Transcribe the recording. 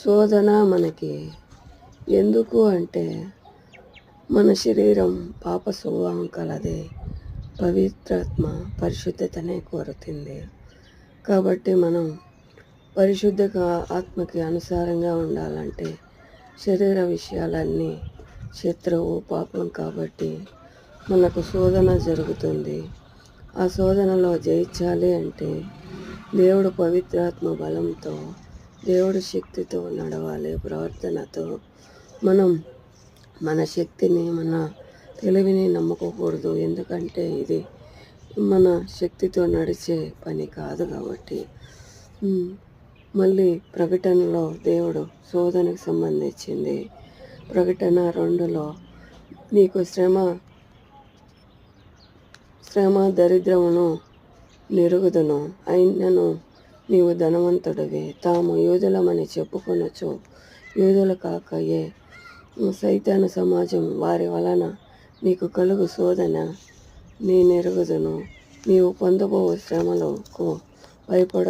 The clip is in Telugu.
శోధన మనకి ఎందుకు అంటే, మన శరీరం పాప స్వభావం కలది. పవిత్రాత్మ పరిశుద్ధతనే కోరుతుంది. కాబట్టి మనం పరిశుద్ధ ఆత్మకి అనుసారంగా ఉండాలంటే శరీర విషయాలన్నీ శత్రువు పాపం కాబట్టి మనకు శోధన జరుగుతుంది. ఆ శోధనలో జయించాలి అంటే దేవుడు పవిత్రాత్మ బలంతో, దేవుడు శక్తితో నడవాలి. ప్రార్థనతో మనం మన శక్తిని, మన తెలివిని నమ్మకూడదు. ఎందుకంటే ఇది మన శక్తితో నడిచే పని కాదు కాబట్టి. మళ్ళీ ప్రకటనలో దేవుడు శోధనకు సంబంధించింది. ప్రకటన 2లో నీకు శ్రమ దరిద్రమును నెరుగుదును, అయినను నీవు ధనవంతుడివి. తాము యూదులమని చెప్పుకొనొచ్చు యూదులు కాకయే సైతాను సమాజం వారి వలన నీకు కలుగు శోధన నేనెరుగుదును. నీవు పొందబో శ్రమలకు భయపడ